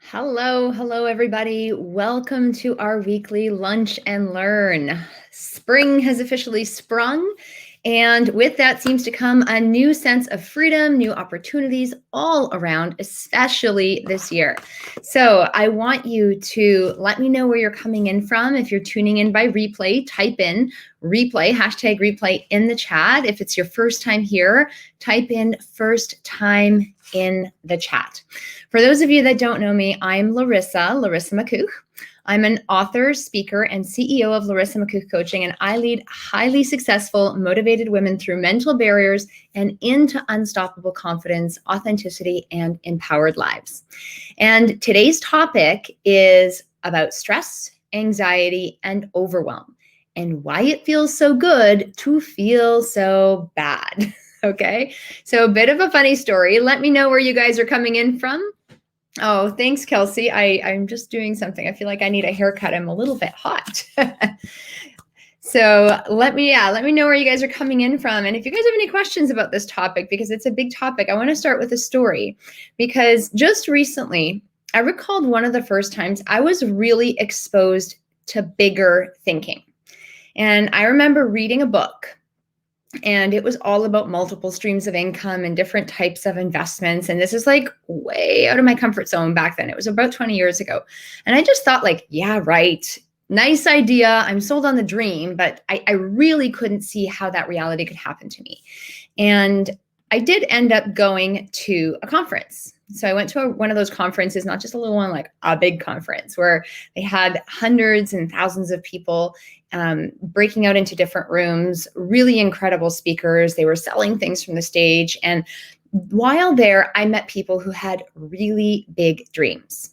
Hello, everybody. Welcome to our weekly Lunch and Learn. Spring has officially sprung, and with that seems to come a new sense of freedom, new opportunities all around, especially this year. So I want you to let me know where you're coming in from. If you're tuning in by replay, type in replay, hashtag replay in the chat. If it's your first time here, type in first time in the chat. For those of you that don't know me, I'm Larissa McCouch. I'm an author, speaker, and CEO of Larissa McCouch Coaching, and I lead highly successful, motivated women through mental barriers and into unstoppable confidence, authenticity, and empowered lives. And today's topic is about stress, anxiety, and overwhelm, and why it feels so good to feel so bad. Okay, so a bit of a funny story. Let me know where you guys are coming in from. Oh, thanks, Kelsey. I'm just doing something. I feel like I need a haircut. I'm a little bit hot. So let me know where you guys are coming in from. And if you guys have any questions about this topic, because it's a big topic, I want to start with a story. Because just recently, I recalled one of the first times I was really exposed to bigger thinking. And I remember reading a book, and it was all about multiple streams of income and different types of investments. And this is like way out of my comfort zone back then. It was about 20 years ago. And I just thought like, yeah, right. Nice idea. I'm sold on the dream, but I really couldn't see how that reality could happen to me. And I did end up going to a conference. So I went to one of those conferences, not just a little one, like a big conference where they had hundreds and thousands of people breaking out into different rooms, really incredible speakers. They were selling things from the stage. And while there, I met people who had really big dreams.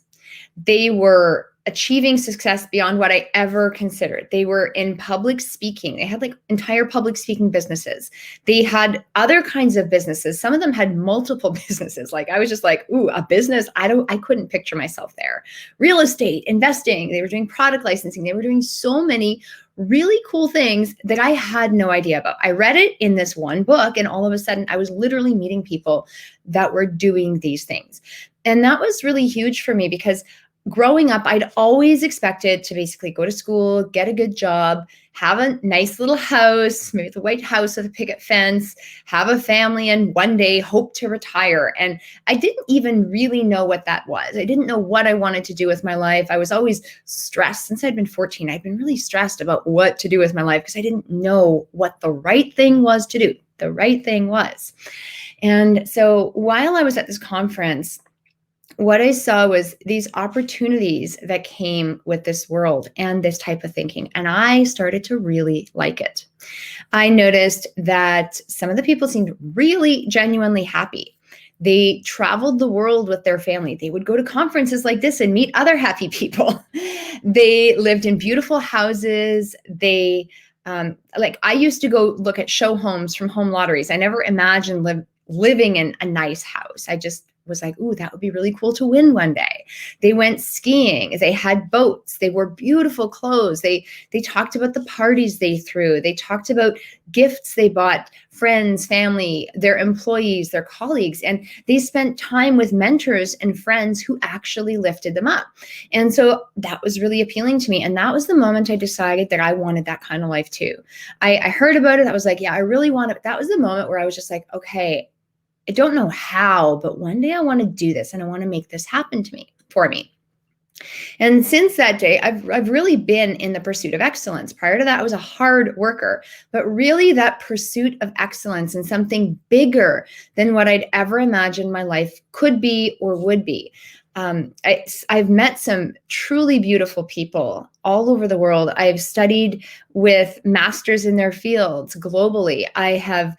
They were achieving success beyond what I ever considered. They were in public speaking. They had like entire public speaking businesses. They had other kinds of businesses. Some of them had multiple businesses. Like I was just like, ooh, a business. I couldn't picture myself there. Real estate, investing. They were doing product licensing. They were doing so many really cool things that I had no idea about. I read it in this one book, and all of a sudden I was literally meeting people that were doing these things. And that was really huge for me because growing up, I'd always expected to basically go to school, get a good job, have a nice little house, maybe the white house with a picket fence, have a family, and one day hope to retire. And I didn't even really know what that was. I didn't know what I wanted to do with my life. I was always stressed. Since I'd been 14, I'd been really stressed about what to do with my life because I didn't know what the right thing was to do. The right thing was. And so while I was at this conference, what I saw was these opportunities that came with this world and this type of thinking. And I started to really like it. I noticed that some of the people seemed really genuinely happy. They traveled the world with their family. They would go to conferences like this and meet other happy people. They lived in beautiful houses. They, like I used to go look at show homes from home lotteries. I never imagined living in a nice house. I just was like, ooh, that would be really cool to win one day. They went skiing. They had boats. They wore beautiful clothes. They talked about the parties they threw. They talked about gifts they bought friends, family, their employees, their colleagues. And they spent time with mentors and friends who actually lifted them up. And so that was really appealing to me. And that was the moment I decided that I wanted that kind of life too. I heard about it. I was like, yeah, I really want it. That was the moment where I was just like, okay, I don't know how, but one day I want to do this and I want to make this happen for me. And since that day, I've really been in the pursuit of excellence. Prior to that, I was a hard worker, but really that pursuit of excellence and something bigger than what I'd ever imagined my life could be or would be. I've met some truly beautiful people all over the world. I've studied with masters in their fields globally. I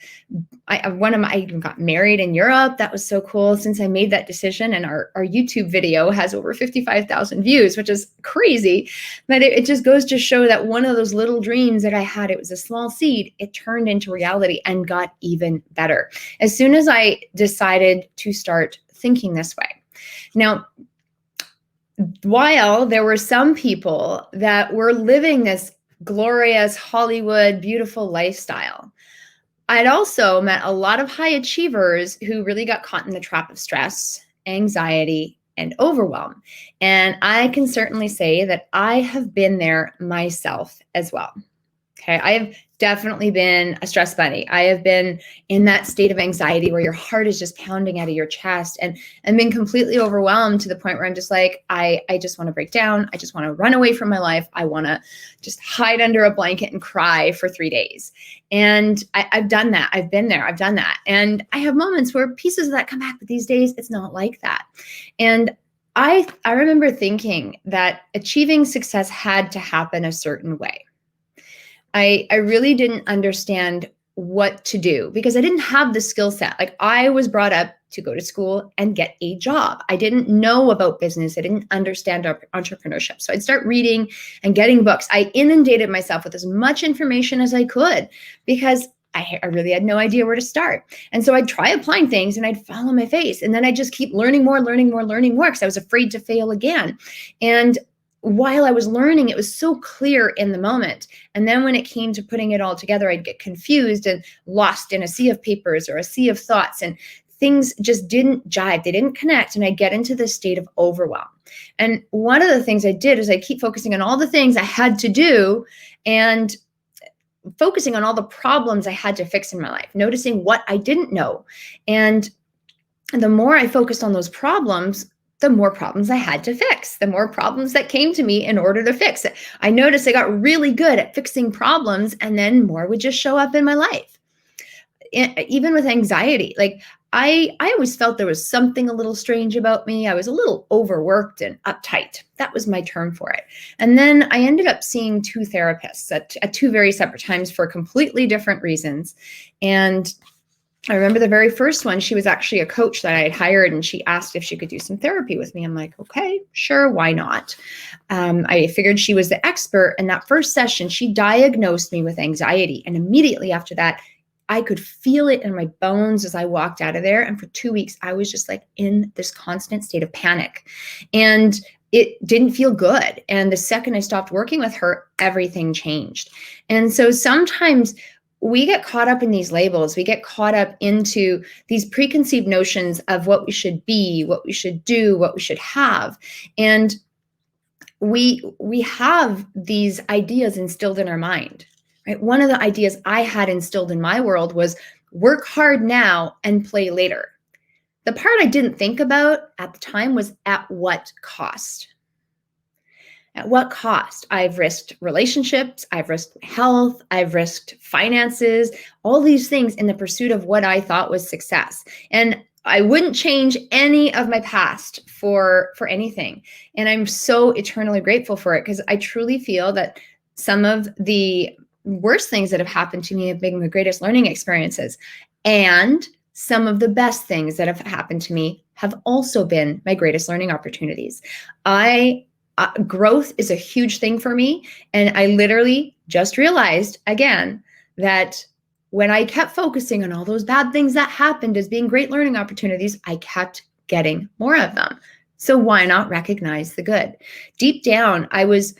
even got married in Europe. That was so cool since I made that decision. And our YouTube video has over 55,000 views, which is crazy. But it just goes to show that one of those little dreams that I had, it was a small seed, it turned into reality and got even better as soon as I decided to start thinking this way. Now, while there were some people that were living this glorious Hollywood, beautiful lifestyle, I'd also met a lot of high achievers who really got caught in the trap of stress, anxiety, and overwhelm. And I can certainly say that I have been there myself as well. Okay, I have definitely been a stress bunny. I have been in that state of anxiety where your heart is just pounding out of your chest, and been completely overwhelmed to the point where I'm just like, I just want to break down. I just want to run away from my life. I want to just hide under a blanket and cry for 3 days. And I've done that. I've been there. I've done that. And I have moments where pieces of that come back, but these days it's not like that. And I remember thinking that achieving success had to happen a certain way. I really didn't understand what to do because I didn't have the skill set. Like, I was brought up to go to school and get a job. I didn't know about business. I didn't understand entrepreneurship. So I'd start reading and getting books. I inundated myself with as much information as I could because I really had no idea where to start. And so I'd try applying things and I'd fall on my face. And then I'd just keep learning more because I was afraid to fail again. And while I was learning, it was so clear in the moment. And then when it came to putting it all together, I'd get confused and lost in a sea of papers or a sea of thoughts, and things just didn't jive. They didn't connect. And I get into this state of overwhelm. And one of the things I did is I keep focusing on all the things I had to do and focusing on all the problems I had to fix in my life, noticing what I didn't know. And the more I focused on those problems, the more problems I had to fix, the more problems that came to me in order to fix it. I noticed I got really good at fixing problems, and then more would just show up in my life. Even with anxiety, like I always felt there was something a little strange about me. I was a little overworked and uptight. That was my term for it. And then I ended up seeing 2 therapists at 2 very separate times for completely different reasons. And I remember the very first one, she was actually a coach that I had hired, and she asked if she could do some therapy with me. I'm like, okay, sure, why not? I figured she was the expert. And that first session, she diagnosed me with anxiety. And immediately after that, I could feel it in my bones as I walked out of there. And for 2 weeks, I was just like in this constant state of panic. And it didn't feel good. And the second I stopped working with her, everything changed. And so sometimes we get caught up in these labels. We get caught up into these preconceived notions of what we should be, what we should do, what we should have. And we have these ideas instilled in our mind, right? One of the ideas I had instilled in my world was work hard now and play later. The part I didn't think about at the time was at what cost? At what cost? I've risked relationships, I've risked health, I've risked finances, all these things in the pursuit of what I thought was success. And I wouldn't change any of my past for anything. And I'm so eternally grateful for it, because I truly feel that some of the worst things that have happened to me have been the greatest learning experiences. And some of the best things that have happened to me have also been my greatest learning opportunities. Growth is a huge thing for me. And I literally just realized again that when I kept focusing on all those bad things that happened as being great learning opportunities, I kept getting more of them. So why not recognize the good? Deep down, I was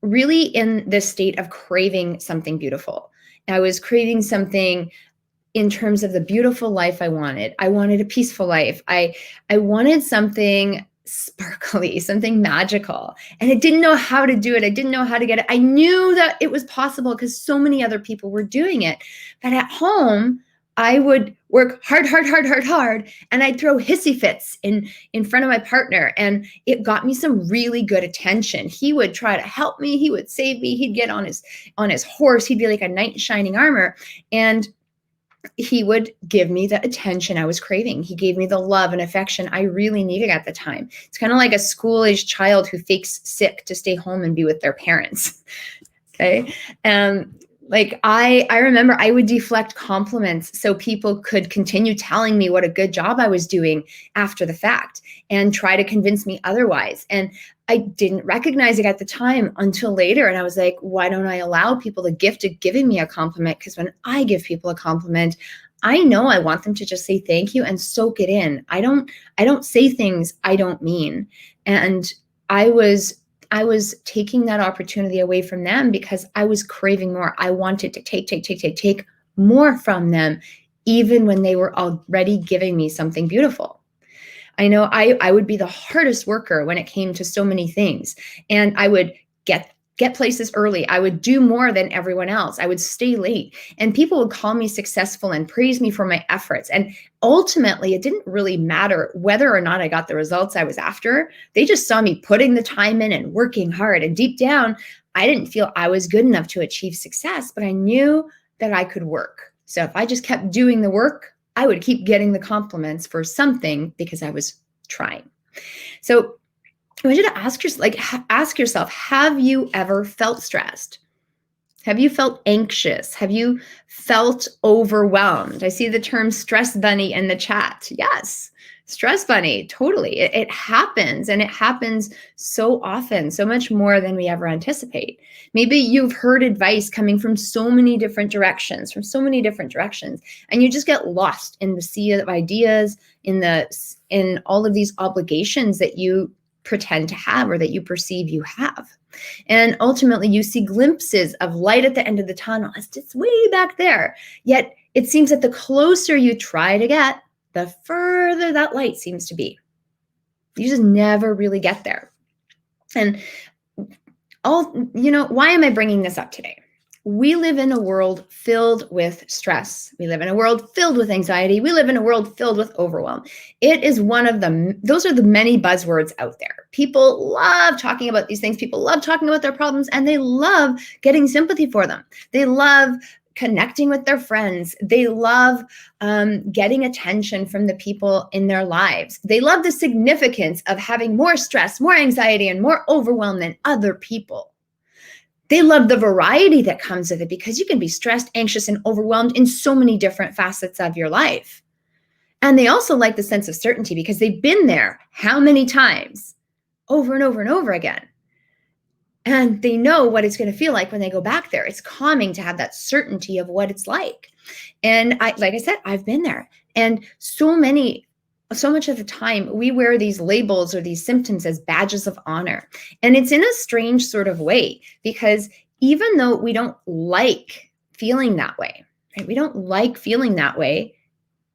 really in this state of craving something beautiful. I was craving something in terms of the beautiful life I wanted. I wanted a peaceful life. I wanted something sparkly, something magical. And I didn't know how to do it. I didn't know how to get it. I knew that it was possible because so many other people were doing it. But at home, I would work hard, and I'd throw hissy fits in front of my partner. And it got me some really good attention. He would try to help me. He would save me. He'd get on his horse. He'd be like a knight in shining armor. And he would give me the attention I was craving. He gave me the love and affection I really needed at the time. It's kind of like a school-aged child who fakes sick to stay home and be with their parents. Okay. Like I remember I would deflect compliments so people could continue telling me what a good job I was doing after the fact and try to convince me otherwise. And I didn't recognize it at the time until later. And I was like, why don't I allow people the gift of giving me a compliment? Because when I give people a compliment, I know I want them to just say thank you and soak it in. I don't say things I don't mean. And I was taking that opportunity away from them because I was craving more. I wanted to take more from them, even when they were already giving me something beautiful. I know I would be the hardest worker when it came to so many things. And I would get places early. I would do more than everyone else. I would stay late. And people would call me successful and praise me for my efforts. And ultimately, it didn't really matter whether or not I got the results I was after. They just saw me putting the time in and working hard. And deep down, I didn't feel I was good enough to achieve success, but I knew that I could work. So if I just kept doing the work, I would keep getting the compliments for something because I was trying. So I want you to ask yourself, have you ever felt stressed? Have you felt anxious? Have you felt overwhelmed? I see the term stress bunny in the chat. Yes, stress bunny, totally. It happens, and it happens so often, so much more than we ever anticipate. Maybe you've heard advice coming from so many different directions, and you just get lost in the sea of ideas, in all of these obligations that you pretend to have or that you perceive you have. And ultimately, you see glimpses of light at the end of the tunnel. It's just way back there. Yet it seems that the closer you try to get, the further that light seems to be. You just never really get there. And why am I bringing this up today? We live in a world filled with stress. We live in a world filled with anxiety. We live in a world filled with overwhelm. It is those are the many buzzwords out there. People love talking about these things. People love talking about their problems, and they love getting sympathy for them. They love connecting with their friends. They love getting attention from the people in their lives. They love the significance of having more stress, more anxiety, and more overwhelm than other people. They love the variety that comes with it because you can be stressed, anxious, and overwhelmed in so many different facets of your life. And they also like the sense of certainty because they've been there how many times, over and over and over again. And they know what it's going to feel like when they go back there. It's calming to have that certainty of what it's like. And like I said, I've been there. And so much of the time, we wear these labels or these symptoms as badges of honor. And it's in a strange sort of way, because even though we don't like feeling that way, right? We don't like feeling that way.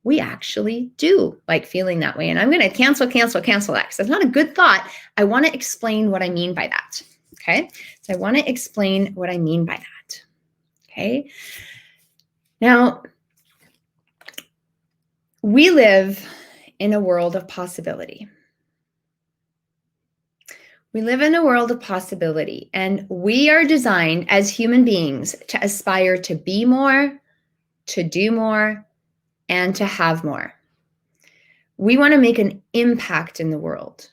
We actually do like feeling that way. And I'm going to cancel that because that's not a good thought. I want to explain what I mean by that. Okay. So I want to explain what I mean by that. Okay. Now, we live in a world of possibility. We live in a world of possibility, and we are designed as human beings to aspire to be more, to do more, and to have more. We want to make an impact in the world.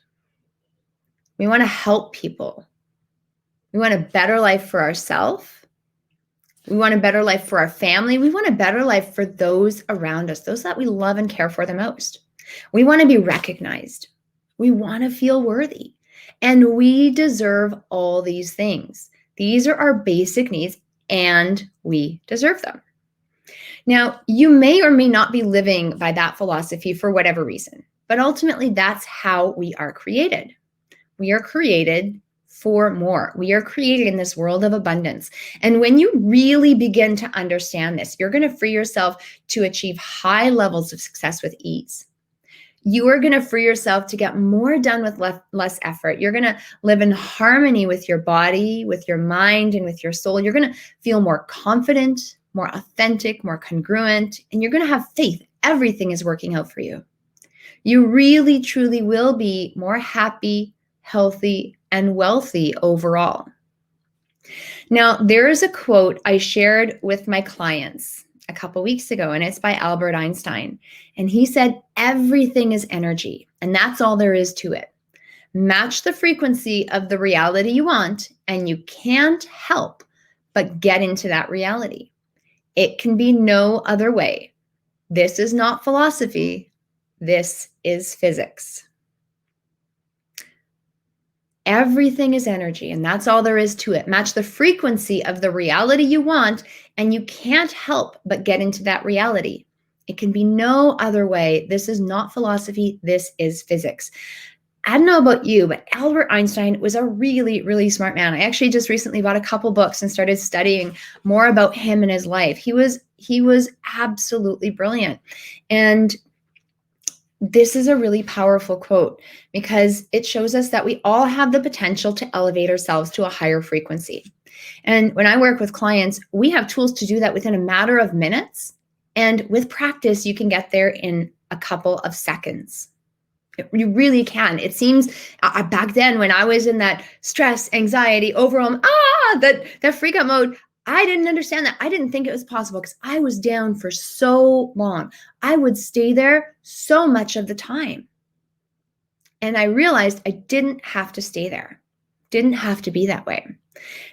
We want to help people. We want a better life for ourselves. We want a better life for our family. We want a better life for those around us, those that we love and care for the most. We want to be recognized. We want to feel worthy. And we deserve all these things. These are our basic needs, and we deserve them. Now, you may or may not be living by that philosophy for whatever reason, but ultimately that's how we are created. We are created for more. We are created in this world of abundance. And when you really begin to understand this, you're going to free yourself to achieve high levels of success with ease. You are going to free yourself to get more done with less effort. You're going to live in harmony with your body, with your mind, and with your soul. You're going to feel more confident, more authentic, more congruent, and you're going to have faith. Everything is working out for you. You really, truly will be more happy, healthy, and wealthy overall. Now, there is a quote I shared with my clients a couple weeks ago, and it's by Albert Einstein. And he said, everything is energy, and that's all there is to it. Match the frequency of the reality you want, and you can't help but get into that reality. It can be no other way. This is not philosophy. This is physics. Everything is energy, and that's all there is to it. Match the frequency of the reality you want, and you can't help but get into that reality. It can be no other way. This is not philosophy. This is physics. I don't know about you, but Albert Einstein was a really, really smart man. I actually just recently bought a couple books and started studying more about him and his life. He was absolutely brilliant. And this is a really powerful quote because it shows us that we all have the potential to elevate ourselves to a higher frequency. And when I work with clients, we have tools to do that within a matter of minutes. And with practice, you can get there in a couple of seconds. You really can. It seems back then when I was in that stress, anxiety, overwhelm, that freak out mode, I didn't understand that. I didn't think it was possible because I was down for so long. I would stay there so much of the time. And I realized I didn't have to stay there. Didn't have to be that way.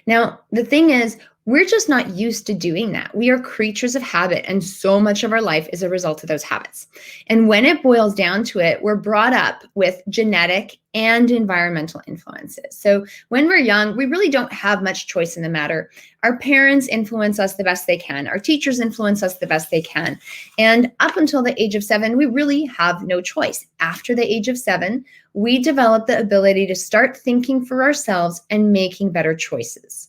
Now, the thing is, we're just not used to doing that. We are creatures of habit, and so much of our life is a result of those habits. And when it boils down to it, we're brought up with genetic and environmental influences. So when we're young, we really don't have much choice in the matter. Our parents influence us the best they can. Our teachers influence us the best they can. And up until the age of 7, we really have no choice. After the age of 7, we develop the ability to start thinking for ourselves and making better choices.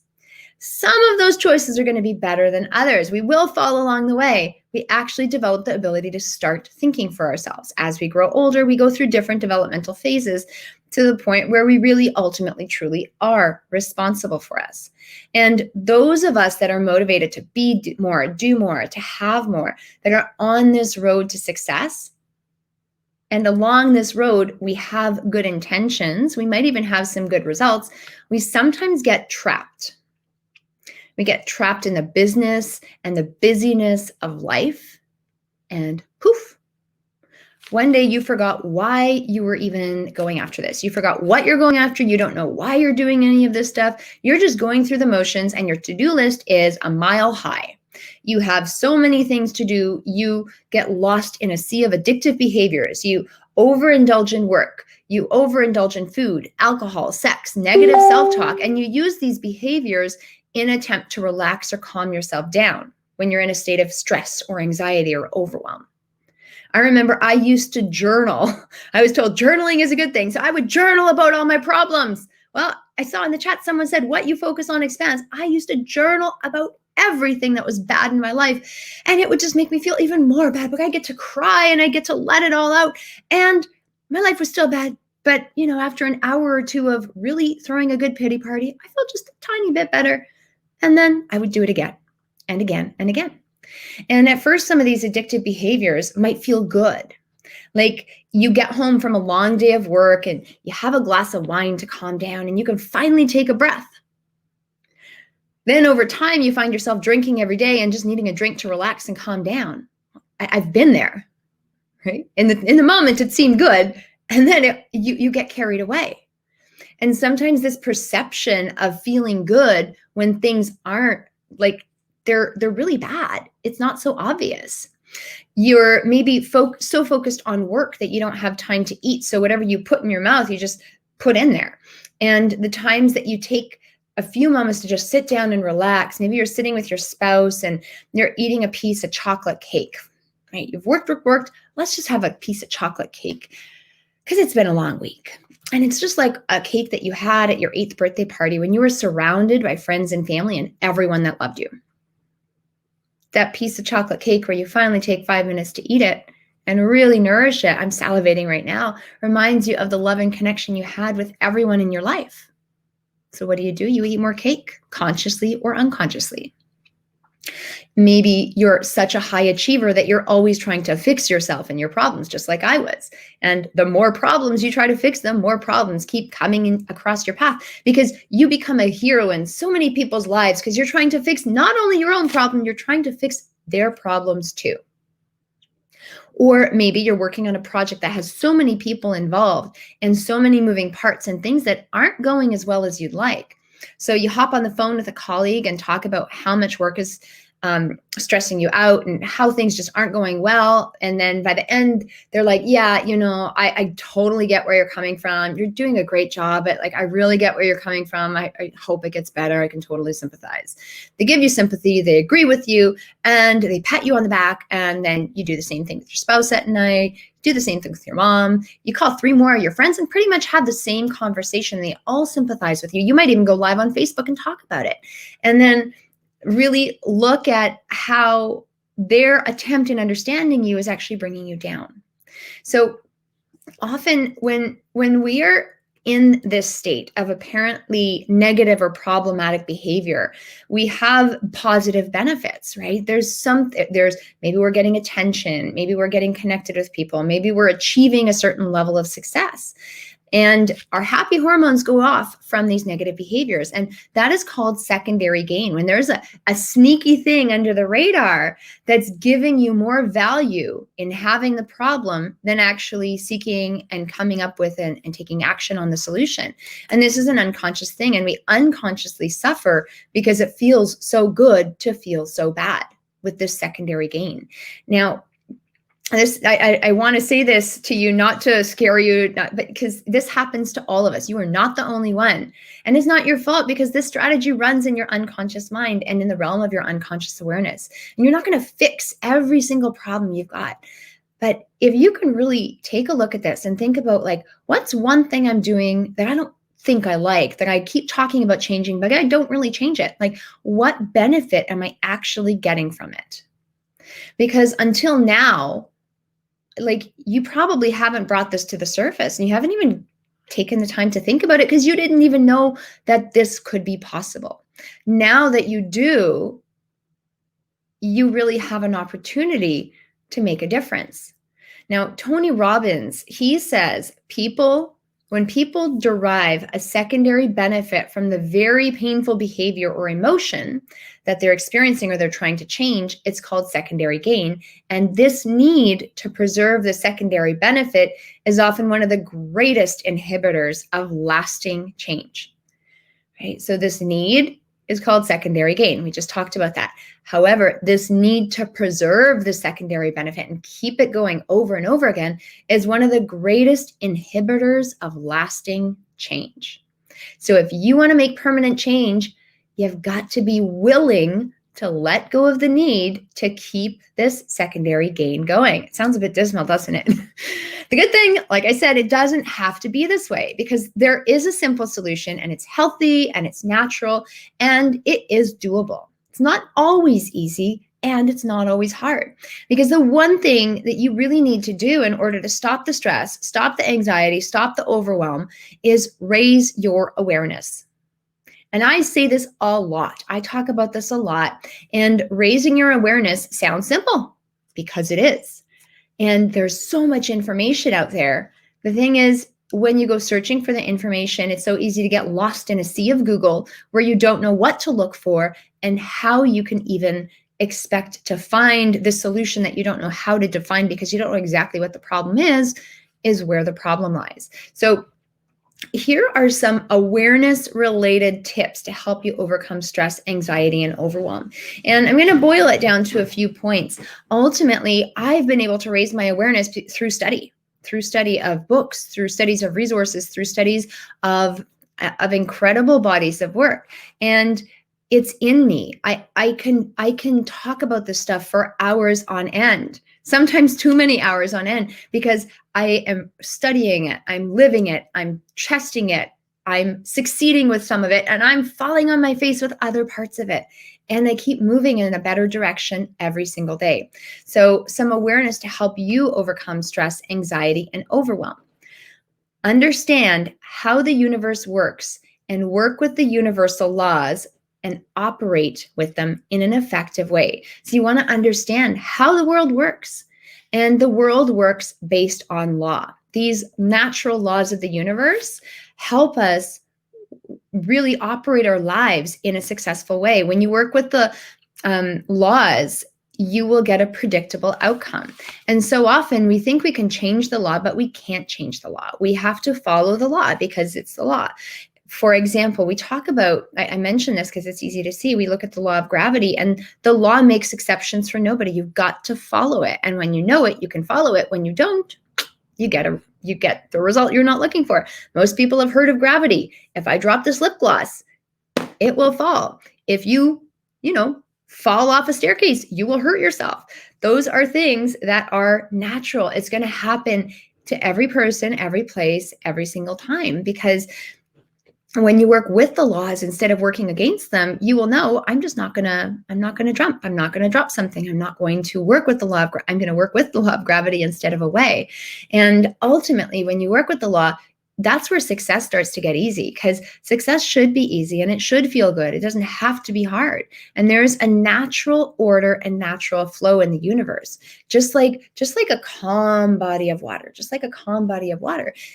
Some of those choices are going to be better than others. We will fall along the way. We actually develop the ability to start thinking for ourselves. As we grow older, we go through different developmental phases to the point where we really ultimately truly are responsible for us. And those of us that are motivated to be more, do more, to have more, that are on this road to success, and along this road, we have good intentions, we might even have some good results, we sometimes get trapped. We get trapped in the business and the busyness of life, and poof, one day you forgot why you were even going after this. You forgot what you're going after. You don't know why you're doing any of this stuff. You're just going through the motions, and your to-do list is a mile high. You have so many things to do. You get lost in a sea of addictive behaviors. You overindulge in work. You overindulge in food, alcohol, sex, negative self-talk, and you use these behaviors in an attempt to relax or calm yourself down when you're in a state of stress or anxiety or overwhelm. I remember I used to journal. I was told journaling is a good thing. So I would journal about all my problems. Well, I saw in the chat someone said, what you focus on expands. I used to journal about everything that was bad in my life. And it would just make me feel even more bad. But I get to cry and I get to let it all out. And my life was still bad. But, after an hour or two of really throwing a good pity party, I felt just a tiny bit better. And then I would do it again and again and again. And at first, some of these addictive behaviors might feel good. Like you get home from a long day of work and you have a glass of wine to calm down and you can finally take a breath. Then over time, you find yourself drinking every day and just needing a drink to relax and calm down. I've been there, right? In the moment, it seemed good. And then you get carried away. And sometimes this perception of feeling good when things aren't like they're really bad, it's not so obvious. You're maybe so focused on work that you don't have time to eat. So whatever you put in your mouth, you just put in there. And the times that you take a few moments to just sit down and relax, maybe you're sitting with your spouse and you're eating a piece of chocolate cake, right? You've worked. Let's just have a piece of chocolate cake because it's been a long week. And it's just like a cake that you had at your 8th birthday party when you were surrounded by friends and family and everyone that loved you. That piece of chocolate cake where you finally take 5 minutes to eat it and really nourish it, I'm salivating right now, reminds you of the love and connection you had with everyone in your life. So what do? You eat more cake, consciously or unconsciously. Maybe you're such a high achiever that you're always trying to fix yourself and your problems, just like I was. And the more problems you try to fix them, more problems keep coming in across your path because you become a hero in so many people's lives because you're trying to fix not only your own problem, you're trying to fix their problems too. Or maybe you're working on a project that has so many people involved and so many moving parts and things that aren't going as well as you'd like. So you hop on the phone with a colleague and talk about how much work is stressing you out and how things just aren't going well. And then by the end, they're like, yeah, I totally get where you're coming from. You're doing a great job, but I really get where you're coming from. I hope it gets better. I can totally sympathize. They give you sympathy. They agree with you and they pat you on the back. And then you do the same thing with your spouse at night. Do the same thing with your mom. You call 3 more of your friends and pretty much have the same conversation. They all sympathize with you. You might even go live on Facebook and talk about it. And then really look at how their attempt in understanding you is actually bringing you down. So often when we are in this state of apparently negative or problematic behavior, we have positive benefits, right? There's maybe we're getting attention, maybe we're getting connected with people, maybe we're achieving a certain level of success. And our happy hormones go off from these negative behaviors. And that is called secondary gain. When there's a sneaky thing under the radar that's giving you more value in having the problem than actually seeking and coming up with and taking action on the solution. And this is an unconscious thing. And we unconsciously suffer because it feels so good to feel so bad with this secondary gain. Now, I want to say this to you, not to scare you, but because this happens to all of us. You are not the only one. And it's not your fault, because this strategy runs in your unconscious mind and in the realm of your unconscious awareness. And you're not going to fix every single problem you've got. But if you can really take a look at this and think about, like, what's one thing I'm doing that I don't think I like, that I keep talking about changing, but I don't really change it. Like, what benefit am I actually getting from it? Because until now, like, you probably haven't brought this to the surface, and you haven't even taken the time to think about it because you didn't even know that this could be possible. Now that you do, you really have an opportunity to make a difference. Now, Tony Robbins, he says when people derive a secondary benefit from the very painful behavior or emotion that they're experiencing or they're trying to change, it's called secondary gain. And this need to preserve the secondary benefit is often one of the greatest inhibitors of lasting change, right? So this need is called secondary gain. We just talked about that. However, this need to preserve the secondary benefit and keep it going over and over again is one of the greatest inhibitors of lasting change. So if you want to make permanent change, you've got to be willing to let go of the need to keep this secondary gain going. It sounds a bit dismal, doesn't it? The good thing, like I said, it doesn't have to be this way, because there is a simple solution, and it's healthy and it's natural and it is doable. It's not always easy, and it's not always hard, because the one thing that you really need to do in order to stop the stress, stop the anxiety, stop the overwhelm is raise your awareness. And I say this a lot. I talk about this a lot. And raising your awareness sounds simple, because it is. And there's so much information out there. The thing is, when you go searching for the information, it's so easy to get lost in a sea of Google where you don't know what to look for and how you can even expect to find the solution that you don't know how to define, because you don't know exactly what the problem is where the problem lies. So here are some awareness-related tips to help you overcome stress, anxiety, and overwhelm. And I'm going to boil it down to a few points. Ultimately, I've been able to raise my awareness through study of books, through studies of resources, through studies of incredible bodies of work. And it's in me. I can talk about this stuff for hours on end, sometimes too many hours on end, because I am studying it, I'm living it, I'm testing it, I'm succeeding with some of it, and I'm falling on my face with other parts of it. And they keep moving in a better direction every single day. So some awareness to help you overcome stress, anxiety, and overwhelm. Understand how the universe works and work with the universal laws and operate with them in an effective way. So you want to understand how the world works. And the world works based on law. These natural laws of the universe help us really operate our lives in a successful way. When you work with the laws, you will get a predictable outcome. And so often we think we can change the law, but we can't change the law. We have to follow the law because it's the law. For example, we talk about, I mention this because it's easy to see, we look at the law of gravity, and the law makes exceptions for nobody. You've got to follow it. And when you know it, you can follow it. When you don't, you get the result you're not looking for. Most people have heard of gravity. If I drop this lip gloss, it will fall. If you fall off a staircase, you will hurt yourself. Those are things that are natural. It's going to happen to every person, every place, every single time, because when you work with the laws instead of working against them, you will know I'm not going to jump. I'm not going to drop something. I'm not going to work with the law of, I'm going to work with the law of gravity instead of away. And ultimately, when you work with the law, that's where success starts to get easy, because success should be easy and it should feel good. It doesn't have to be hard. And there's a natural order and natural flow in the universe, just like a calm body of water,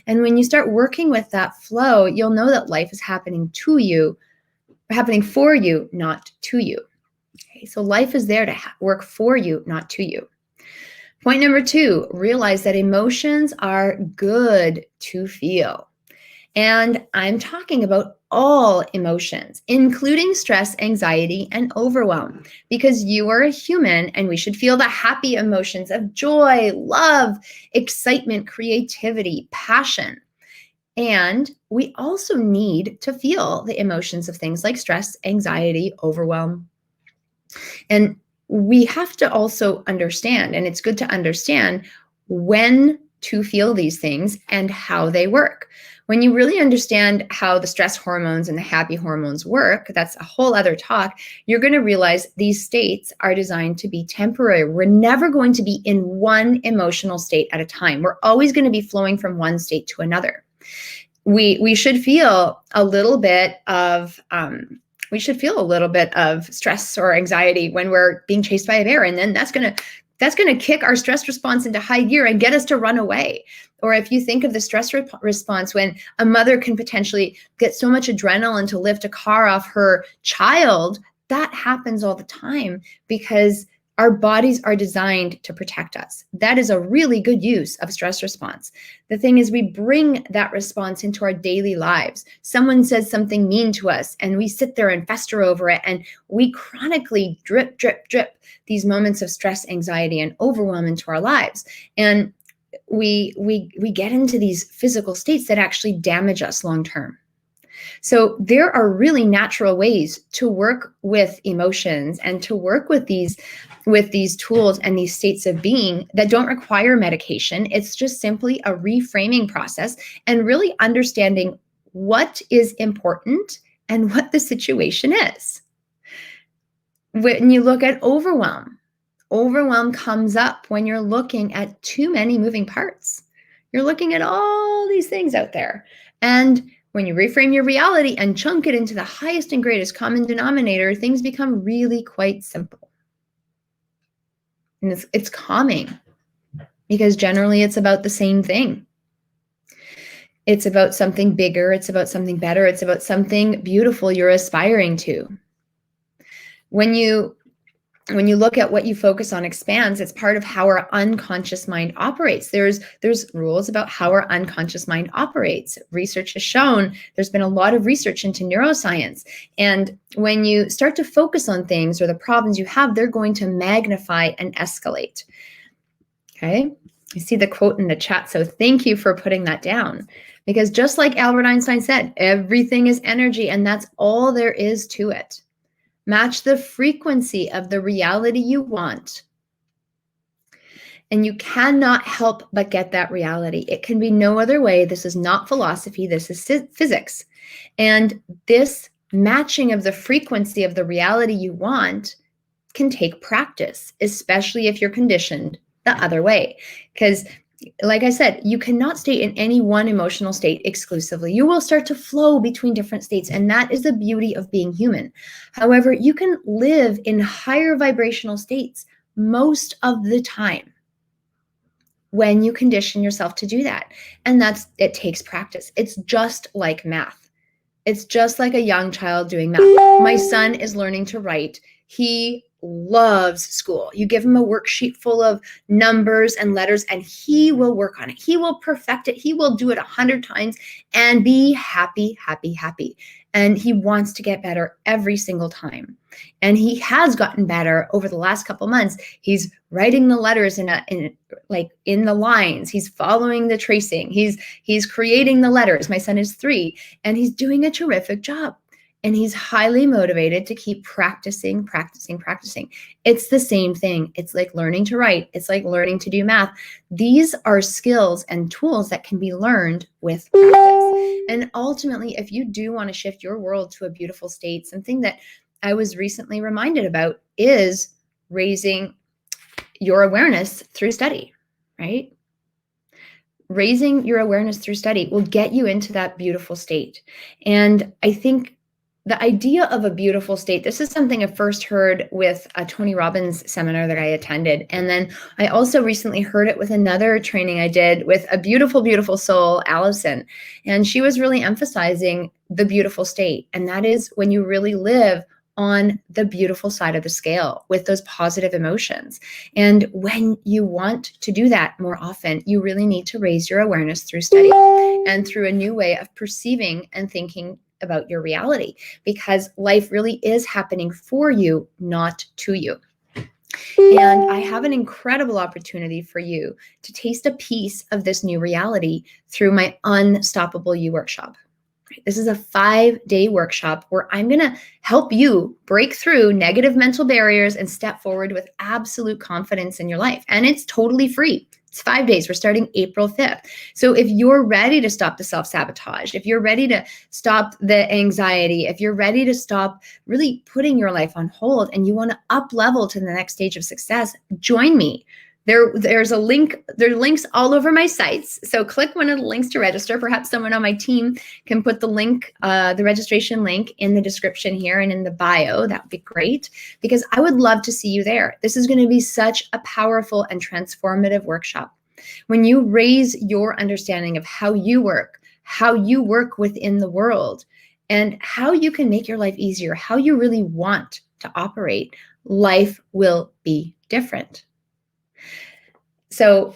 And when you start working with that flow, you'll know that life is happening for you, not to you. Okay, so life is there to work for you, not to you. Point number 2, realize that emotions are good to feel. And I'm talking about all emotions, including stress, anxiety, and overwhelm, because you are a human and we should feel the happy emotions of joy, love, excitement, creativity, passion. And we also need to feel the emotions of things like stress, anxiety, overwhelm. And we have to also understand, and it's good to understand when to feel these things and how they work. When you really understand how the stress hormones and the happy hormones work, that's a whole other talk, you're going to realize these states are designed to be temporary. We're never going to be in one emotional state at a time. We're always going to be flowing from one state to another. We should feel a little bit of stress or anxiety when we're being chased by a bear, and then that's going to kick our stress response into high gear and get us to run away. Or if you think of the stress response when a mother can potentially get so much adrenaline to lift a car off her child, that happens all the time because our bodies are designed to protect us. That is a really good use of stress response. The thing is, we bring that response into our daily lives. Someone says something mean to us and we sit there and fester over it, and we chronically drip these moments of stress, anxiety, and overwhelm into our lives. And we get into these physical states that actually damage us long term. So there are really natural ways to work with emotions and to work with these tools and these states of being that don't require medication. It's just simply a reframing process and really understanding what is important and what the situation is. When you look at overwhelm comes up when you're looking at too many moving parts. You're looking at all these things out there. And when you reframe your reality and chunk it into the highest and greatest common denominator, things become really quite simple. And it's calming, because generally it's about the same thing. It's about something bigger. It's about something better. It's about something beautiful you're aspiring to. When you look at what you focus on expands, it's part of how our unconscious mind operates. There's rules about how our unconscious mind operates. Research has shown, there's been a lot of research into neuroscience. And when you start to focus on things or the problems you have, they're going to magnify and escalate. Okay? I see the quote in the chat, so thank you for putting that down. Because just like Albert Einstein said, everything is energy, and that's all there is to it. Match the frequency of the reality you want. And you cannot help but get that reality. It can be no other way. This is not philosophy. This is physics. And this matching of the frequency of the reality you want can take practice, especially if you're conditioned the other way. Because like I said, you cannot stay in any one emotional state exclusively. You will start to flow between different states, and that is the beauty of being human. However, you can live in higher vibrational states most of the time when you condition yourself to do that. And it takes practice. It's just like math. It's just like a young child doing math. My son is learning to write. He loves school. You give him a worksheet full of numbers and letters, and he will work on it. He will perfect it. He will do it 100 times and be happy. And he wants to get better every single time. And he has gotten better over the last couple months. He's writing the letters in the lines. He's following the tracing. He's creating the letters. My son is 3, and he's doing a terrific job. And he's highly motivated to keep practicing. It's the same thing. It's like learning to write. It's like learning to do math. These are skills and tools that can be learned with practice. And ultimately, if you do want to shift your world to a beautiful state, something that I was recently reminded about is raising your awareness through study, right? Raising your awareness through study will get you into that beautiful state. And I think the idea of a beautiful state, this is something I first heard with a Tony Robbins seminar that I attended. And then I also recently heard it with another training I did with a beautiful, beautiful soul, Allison. And she was really emphasizing the beautiful state. And that is when you really live on the beautiful side of the scale with those positive emotions. And when you want to do that more often, you really need to raise your awareness through study and through a new way of perceiving and thinking about your reality, because life really is happening for you, not to you. And I have an incredible opportunity for you to taste a piece of this new reality through my Unstoppable You workshop. This is a 5-day workshop where I'm going to help you break through negative mental barriers and step forward with absolute confidence in your life. And it's totally free. It's 5 days. We're starting April 5th. So if you're ready to stop the self-sabotage, if you're ready to stop the anxiety, if you're ready to stop really putting your life on hold and you want to up level to the next stage of success, join me. There's a link, there are links all over my sites. So click one of the links to register. Perhaps someone on my team can put the link, the registration link in the description here and in the bio. That would be great, because I would love to see you there. This is going to be such a powerful and transformative workshop. When you raise your understanding of how you work within the world, and how you can make your life easier, how you really want to operate, life will be different. So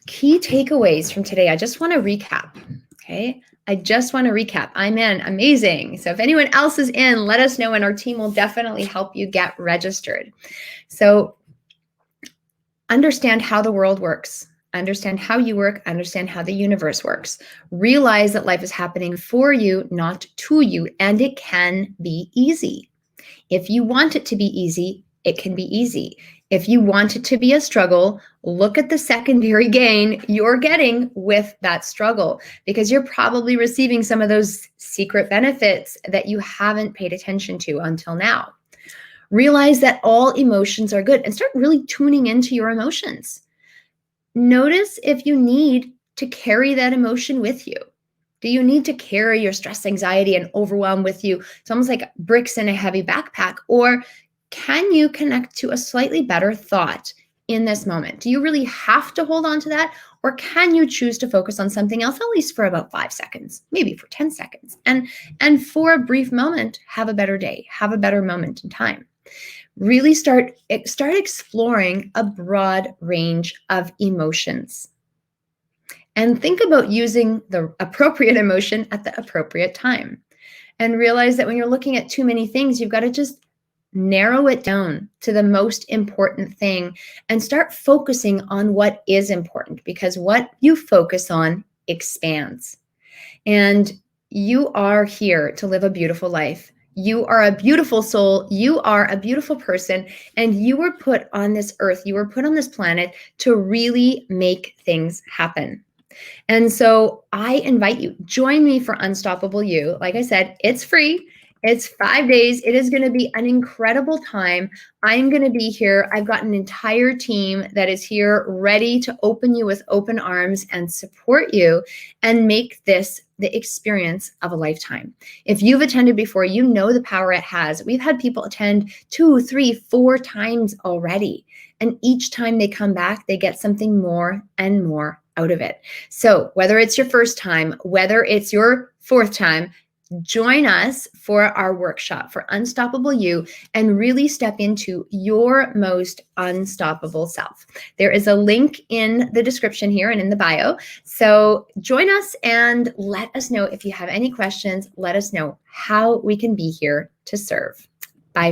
key takeaways from today, I just want to recap, okay? I'm in, amazing. So if anyone else is in, let us know and our team will definitely help you get registered. So understand how the world works, understand how you work, understand how the universe works. Realize that life is happening for you, not to you, and it can be easy. If you want it to be easy, it can be easy. If you want it to be a struggle, look at the secondary gain you're getting with that struggle, because you're probably receiving some of those secret benefits that you haven't paid attention to until now. Realize that all emotions are good and start really tuning into your emotions. Notice if you need to carry that emotion with you. Do you need to carry your stress, anxiety, and overwhelm with you? It's almost like bricks in a heavy backpack. Or can you connect to a slightly better thought in this moment? Do you really have to hold on to that? Or can you choose to focus on something else, at least for about 5 seconds, maybe for 10 seconds, and for a brief moment, have a better day, have a better moment in time? Really start exploring a broad range of emotions. And think about using the appropriate emotion at the appropriate time. And realize that when you're looking at too many things, you've got to just narrow it down to the most important thing and start focusing on what is important, because what you focus on expands. And you are here to live a beautiful life. You are a beautiful soul. You are a beautiful person. And you were put on this earth, you were put on this planet to really make things happen. And so I invite you, join me for Unstoppable You. Like I said, it's free. It's 5 days. It is going to be an incredible time. I'm going to be here. I've got an entire team that is here ready to open you with open arms and support you and make this the experience of a lifetime. If you've attended before, you know the power it has. We've had people attend 2, 3, 4 times already. And each time they come back, they get something more and more out of it. So whether it's your first time, whether it's your 4th time, join us for our workshop for Unstoppable You and really step into your most unstoppable self. There is a link in the description here and in the bio. So join us and let us know if you have any questions. Let us know how we can be here to serve.